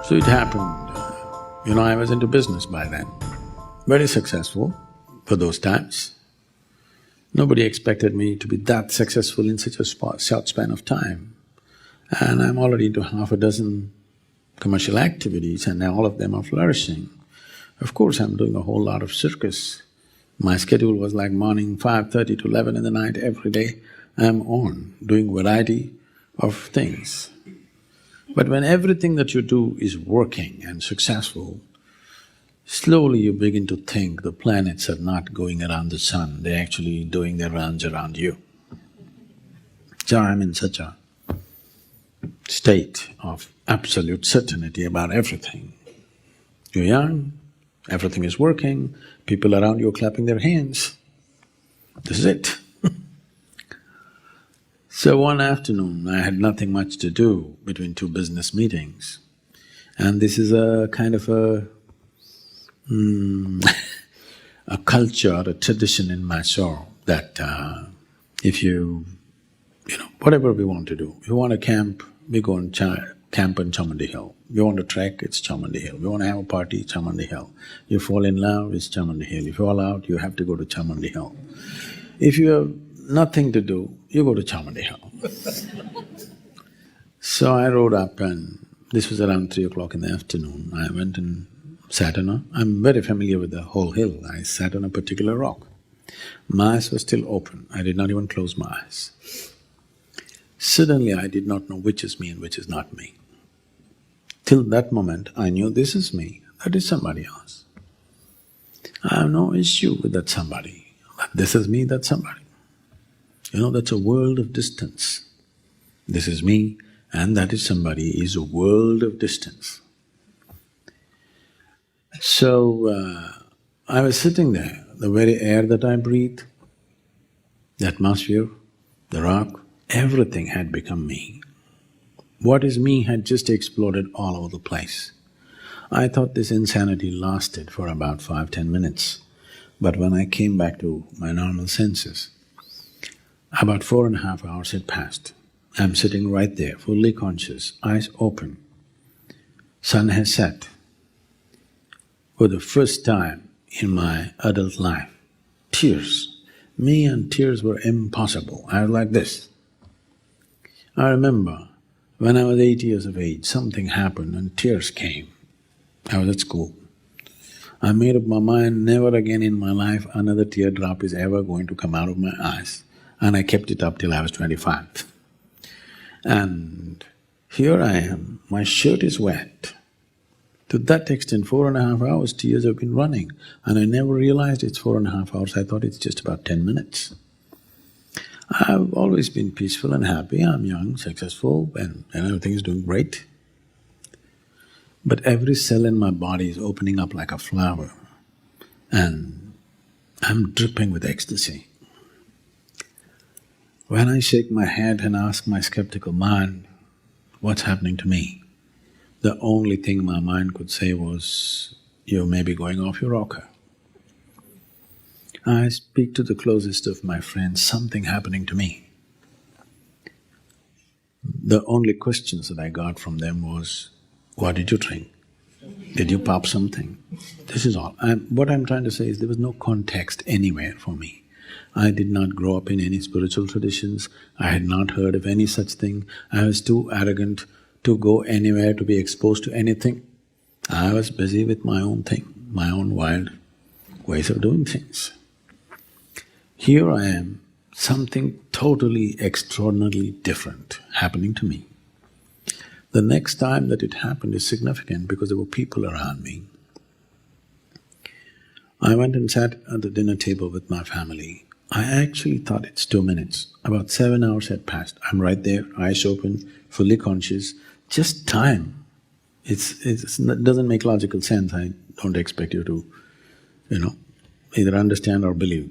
So it happened, I was into business by then, very successful for those times. Nobody expected me to be that successful in such a short span of time. And I'm already into half a dozen commercial activities and all of them are flourishing. Of course, I'm doing a whole lot of circus. My schedule was like morning 5:30 to 11 in the night every day. I'm on, doing variety of things. But when everything that you do is working and successful, slowly you begin to think the planets are not going around the sun, they're actually doing their rounds around you. So I'm in such a state of absolute certainty about everything. You're young, everything is working, people around you are clapping their hands. This is it. So one afternoon, I had nothing much to do between two business meetings. And this is a kind of a a culture, a tradition in my soul that if whatever we want to do, if you want to camp, we go and camp on Chamandi Hill. You want to trek, it's Chamandi Hill. You want to have a party, Chamandi Hill. You fall in love, it's Chamandi Hill. If you fall out, you have to go to Chamandi Hill. If you have nothing to do, you go to Chamandi Hill. So I rode up and this was around 3 o'clock in the afternoon. I went and sat on I'm very familiar with the whole hill. I sat on a particular rock. My eyes were still open, I did not even close my eyes. Suddenly I did not know which is me and which is not me. Till that moment I knew this is me, that is somebody else. I have no issue with that somebody, that this is me, that's somebody. That's a world of distance. This is me and that is somebody is a world of distance. So, I was sitting there, the very air that I breathe, the atmosphere, the rock, everything had become me. What is me had just exploded all over the place. I thought this insanity lasted for about 5–10 minutes, but when I came back to my normal senses, about 4.5 hours had passed. I'm sitting right there, fully conscious, eyes open. Sun has set. For the first time in my adult life, tears. Me and tears were impossible. I was like this. I remember when I was 8 years of age, something happened and tears came. I was at school. I made up my mind, never again in my life another teardrop is ever going to come out of my eyes. And I kept it up till I was 25. And here I am, my shirt is wet. To that extent, 4.5 hours tears have been running and I never realized it's 4.5 hours, I thought it's just about 10 minutes. I've always been peaceful and happy, I'm young, successful and everything is doing great. But every cell in my body is opening up like a flower and I'm dripping with ecstasy. When I shake my head and ask my skeptical mind, what's happening to me? The only thing my mind could say was, you may be going off your rocker. I speak to the closest of my friends, something happening to me. The only questions that I got from them was, what did you drink? Did you pop something? This is all. What I'm trying to say is there was no context anywhere for me. I did not grow up in any spiritual traditions, I had not heard of any such thing, I was too arrogant to go anywhere, to be exposed to anything. I was busy with my own thing, my own wild ways of doing things. Here I am, something totally extraordinarily different happening to me. The next time that it happened is significant because there were people around me. I went and sat at the dinner table with my family. I actually thought it's 2 minutes. About 7 hours had passed. I'm right there, eyes open, fully conscious, just time. It doesn't make logical sense. I don't expect you to, either understand or believe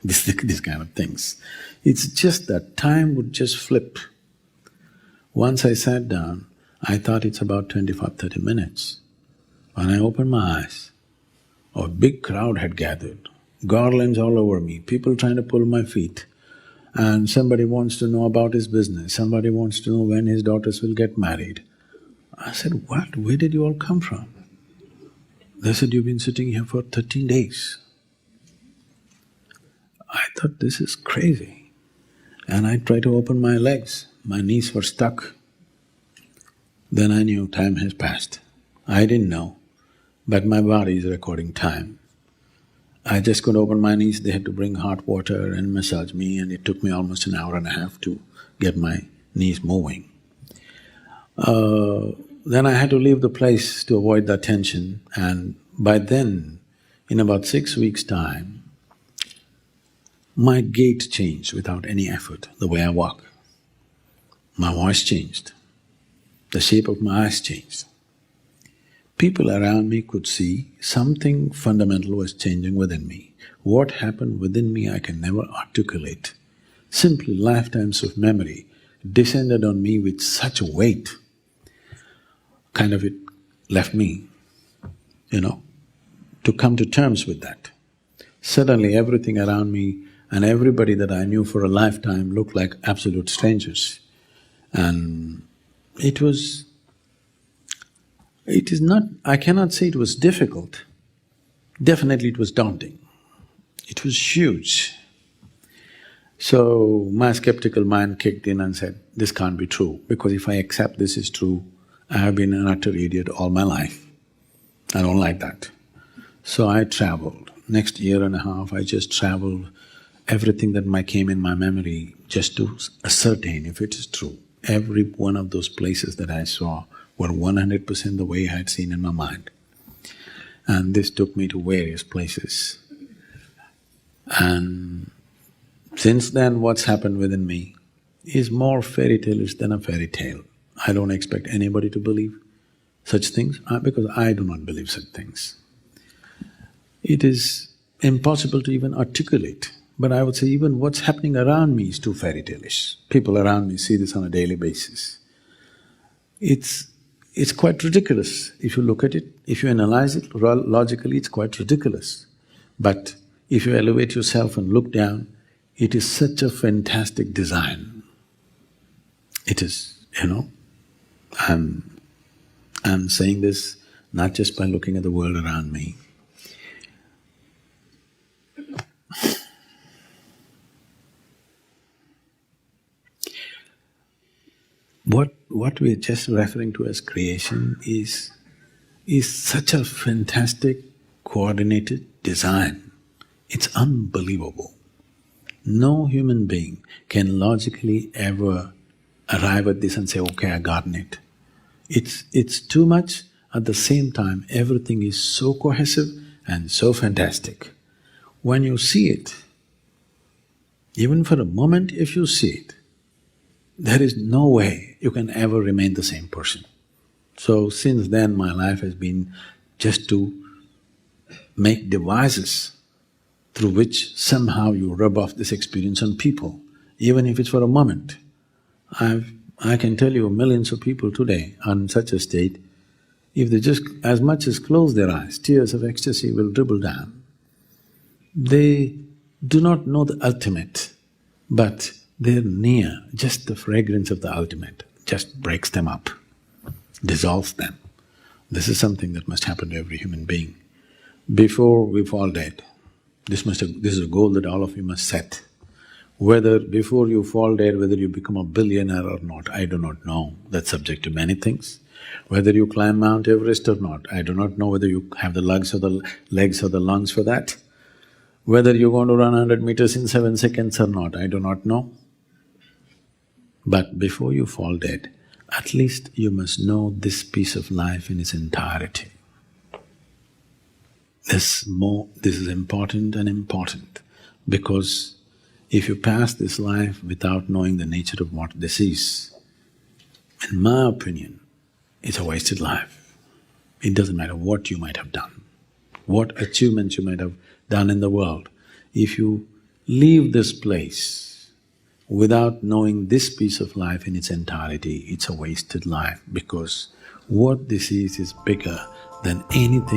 these kind of things. It's just that time would just flip. Once I sat down, I thought it's about 25–30 minutes. When I opened my eyes, a big crowd had gathered, garlands all over me, people trying to pull my feet. And somebody wants to know about his business, somebody wants to know when his daughters will get married. I said, what? Where did you all come from? They said, you've been sitting here for 13 days. I thought, this is crazy. And I tried to open my legs, my knees were stuck. Then I knew time has passed. I didn't know, but my body is recording time. I just could open my knees, they had to bring hot water and massage me, and it took me almost an hour and a half to get my knees moving. Then I had to leave the place to avoid that tension, and by then, in about 6 weeks' time, my gait changed without any effort, the way I walk. My voice changed, the shape of my eyes changed. People around me could see something fundamental was changing within me. What happened within me I can never articulate. Simply lifetimes of memory descended on me with such a weight, kind of it left me, to come to terms with that. Suddenly everything around me and everybody that I knew for a lifetime looked like absolute strangers. And it is not… I cannot say it was difficult, definitely it was daunting. It was huge. So my skeptical mind kicked in and said, this can't be true, because if I accept this is true, I have been an utter idiot all my life. I don't like that. So I traveled. Next year and a half I just traveled everything that came in my memory just to ascertain if it is true. Every one of those places that I saw were 100% the way I had seen in my mind. And this took me to various places. And since then what's happened within me is more fairy tale-ish than a fairy tale. I don't expect anybody to believe such things because I do not believe such things. It is impossible to even articulate, but I would say even what's happening around me is too fairy tale-ish. People around me see this on a daily basis. It's quite ridiculous if you look at it, if you analyze it logically, it's quite ridiculous. But if you elevate yourself and look down, it is such a fantastic design. It is, I'm saying this not just by looking at the world around me. What we're just referring to as creation is such a fantastic, coordinated design. It's unbelievable. No human being can logically ever arrive at this and say, okay, I've gotten it. It's too much, at the same time everything is so cohesive and so fantastic. When you see it, even for a moment if you see it, there is no way you can ever remain the same person. So since then my life has been just to make devices through which somehow you rub off this experience on people, even if it's for a moment. I can tell you millions of people today are in such a state, if they just as much as close their eyes, tears of ecstasy will dribble down. They do not know the ultimate, but they're near, just the fragrance of the ultimate just breaks them up, dissolves them. This is something that must happen to every human being. Before we fall dead, this is a goal that all of you must set. Whether before you fall dead, whether you become a billionaire or not, I do not know. That's subject to many things. Whether you climb Mount Everest or not, I do not know whether you have the legs or the lungs for that. Whether you're going to run 100 meters in 7 seconds or not, I do not know. But before you fall dead, at least you must know this piece of life in its entirety. This is important and important, because if you pass this life without knowing the nature of what this is, in my opinion, it's a wasted life. It doesn't matter what you might have done, what achievements you might have done in the world. If you leave this place without knowing this piece of life in its entirety, it's a wasted life, because what this is bigger than anything